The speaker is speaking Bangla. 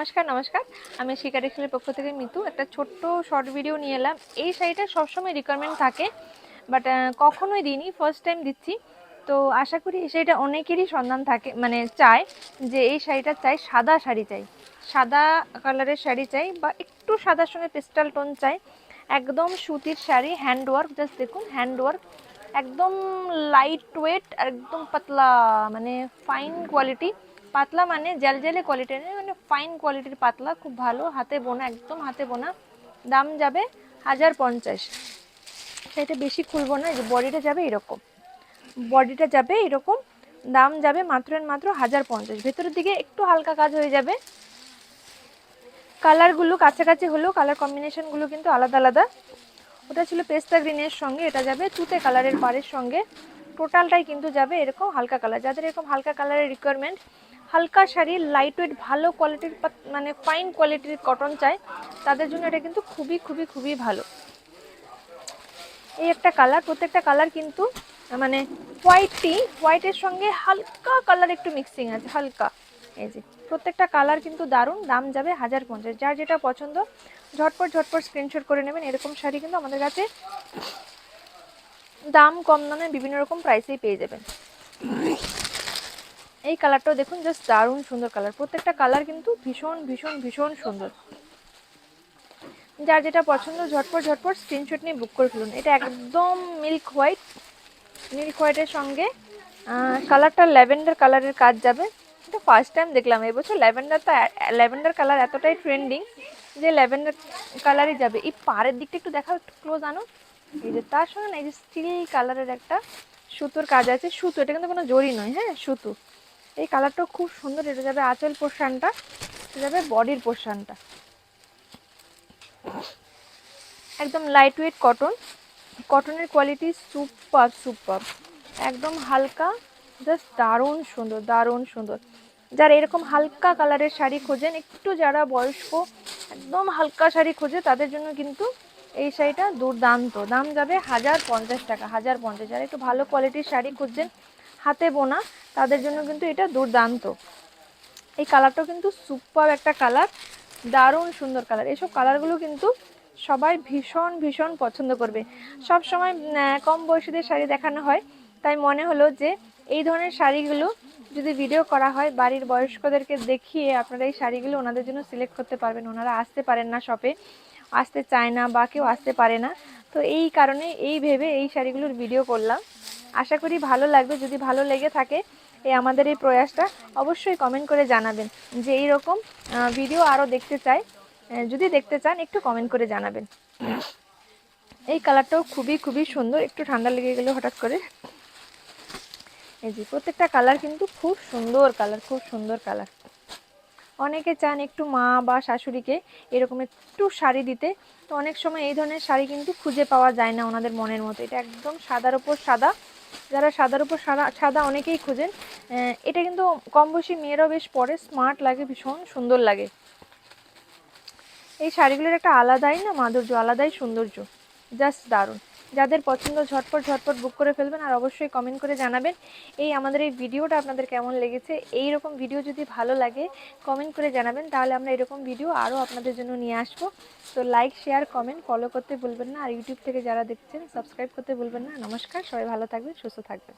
নমস্কার নমস্কার আমি শিকারি খেলের পক্ষ থেকে মিতু একটা ছোট্ট শর্ট ভিডিও নিয়ে এলাম। এই শাড়িটা সবসময় রিকোয়ারমেন্ট থাকে, বাট কখনোই দিইনি, ফার্স্ট টাইম দিচ্ছি। তো আশা করি এই শাড়িটা অনেকেরই সন্ধান থাকে, মানে চাই যে এই শাড়িটা চাই, সাদা শাড়ি চাই, সাদা কালারের শাড়ি চাই, বা একটু সাদার সঙ্গে পেস্টাল টোন চাই। একদম সুতির শাড়ি, হ্যান্ডওয়ার্ক, জাস্ট দেখুন হ্যান্ডওয়ার্ক, একদম লাইট ওয়েট, একদম পাতলা, মানে ফাইন কোয়ালিটি। পাতলা মানে জেলজেলে কোয়ালিটির, মানে ফাইন কোয়ালিটির পাতলা, খুব ভালো, হাতে বোনা, একদম হাতে বোনা। দাম যাবে 1050। সেটা বেশি খুলবো না, যে বডিটা যাবে এরকম, বডিটা যাবে এরকম, দাম যাবে মাত্র মাত্র 1050। ভেতরের দিকে একটু হালকা কাজ হয়ে যাবে, কালারগুলো কাছাকাছি হলেও কালার কম্বিনেশনগুলো কিন্তু আলাদা আলাদা। ওটা ছিল পেস্তা গ্রিনের সঙ্গে, এটা যাবে তুতে কালারের পাড়ের সঙ্গে। টোটালটাই কিন্তু যাবে এরকম হালকা কালার। যাদের এরকম হালকা কালারের রিকোয়ারমেন্ট, হালকা শাড়ি, লাইট ওয়েট, ভালো কোয়ালিটির, মানে ফাইন কোয়ালিটির কটন চাই, তাদের জন্য এটা কিন্তু খুবই খুবই খুবই ভালো। এই একটা কালার, প্রত্যেকটা কালার কিন্তু মানে হোয়াইটের সঙ্গে হালকা কালার একটু মিক্সিং আছে, হালকা। এই যে প্রত্যেকটা কালার কিন্তু দারুণ। দাম যাবে 1050। যার যেটা পছন্দ ঝটপট ঝটপট স্ক্রিনশট করে নেবেন। এরকম শাড়ি কিন্তু আমাদের কাছে দাম কম দামে বিভিন্ন রকম প্রাইসেই পেয়ে যাবেন। এই কালারটাও দেখুন, জাস্ট দারুণ সুন্দর কালার। প্রত্যেকটা কালার কিন্তু ভীষণ ভীষণ ভীষণ সুন্দর। যার যেটা পছন্দ ঝটপট ঝটপট স্ক্রিনশট নিয়ে বুক করে ফেলুন। এটা একদম মিল্ক হোয়াইট, মিল্ক হোয়াইটের সঙ্গে কালারটা ল্যাভেন্ডার কালারের কাজ যাবে। এটা ফার্স্ট টাইম দেখলাম এবছর ল্যাভেন্ডার কালার এতটাই ট্রেন্ডিং যে ল্যাভেন্ডার কালারই যাবে। এই পাড়ের দিকটা একটু দেখাও, একটু ক্লোজ আনো। এই যে তার সঙ্গে না এই যে স্টিল কালারের একটা সুতোর কাজ আছে, সুতো, এটা কিন্তু কোনো জড়ি নয়, হ্যাঁ সুতো। এই কালারটাও খুব সুন্দর। এটা যাবে আঁচল পোর্শনটা, এটা যাবে বডির পোর্শনটা। একদম লাইট ওয়েট কটন, কটনের কোয়ালিটি সুপার সুপার, একদম হালকা, জাস্ট দারুণ সুন্দর, দারুণ সুন্দর। যারা এরকম হালকা কালারের শাড়ি খোঁজেন, একটু যারা বয়স্ক একদম হালকা শাড়ি খোঁজে, তাদের জন্য কিন্তু এই শাড়িটা দুর্দান্ত। দাম যাবে 1050 টাকা, 1050। যারা একটু ভালো কোয়ালিটির শাড়ি খুঁজছেন হাতে বোনা, তাদের জন্য কিন্তু এটা দুর্দান্ত। এই কালারটাও কিন্তু সুপার একটা কালার, দারুণ সুন্দর কালার। এসব কালারগুলো কিন্তু সবাই ভীষণ ভীষণ পছন্দ করবে। সব সময় কম বয়সীদের শাড়ি দেখানো হয়, তাই মনে হলো যে এই ধরনের শাড়িগুলো যদি ভিডিও করা হয়, বাড়ির বয়স্কদেরকে দেখিয়ে আপনারা এই শাড়িগুলো ওনাদের জন্য সিলেক্ট করতে পারবেন। ওনারা আসতে পারেন না শপে, আসতে চায় না, বা কেউ আসতে পারে না, তো এই কারণে এই ভেবে এই শাড়িগুলোর ভিডিও করলাম। আশা করি ভালো লাগবে। যদি ভালো লেগে থাকে আমাদের এই প্রয়াসটা, অবশ্যই কমেন্ট করে জানাবেন যে এই রকম ভিডিও আরও দেখতে চাই। যদি দেখতে চান একটু কমেন্ট করে জানাবেন। এই কালারটাও খুবই খুবই সুন্দর। একটু ঠান্ডা লেগে গেল হঠাৎ করে। এই যে প্রত্যেকটা কালার কিন্তু খুব সুন্দর কালার, খুব সুন্দর কালার। অনেকে চান একটু মা বা শাশুড়িকে এরকম একটু শাড়ি দিতে, তো অনেক সময় এই ধরনের শাড়ি কিন্তু খুঁজে পাওয়া যায় না ওনাদের মনের মতো। এটা একদম সাদার উপর সাদা, যারা সাদার উপর সাদা সাদা অনেকেই খুঁজেন। এটা কিন্তু কম বয়সী মেয়েরাও বেশ পরে, স্মার্ট লাগে, ভীষণ সুন্দর লাগে। এই শাড়িগুলোর একটা আলাদাই না মাধুর্য, আলাদাই সৌন্দর্য, জাস্ট দারুণ। যাদের পছন্দ ঝটপট ঝটপট বুক করে ফেলবেন, আর অবশ্যই কমেন্ট করে জানাবেন আমাদের এই ভিডিওটা আপনাদের কেমন লেগেছে। এই রকম ভিডিও যদি ভালো লাগে কমেন্ট করে জানাবেন, তাহলে আমরা এরকম ভিডিও আরও আপনাদের জন্য নিয়ে আসবো। তো লাইক, শেয়ার, কমেন্ট, ফলো করতে ভুলবেন না। আর ইউটিউব থেকে যারা দেখছেন সাবস্ক্রাইব করতে ভুলবেন না। নমস্কার, সবাই ভালো থাকবেন, সুস্থ থাকবেন।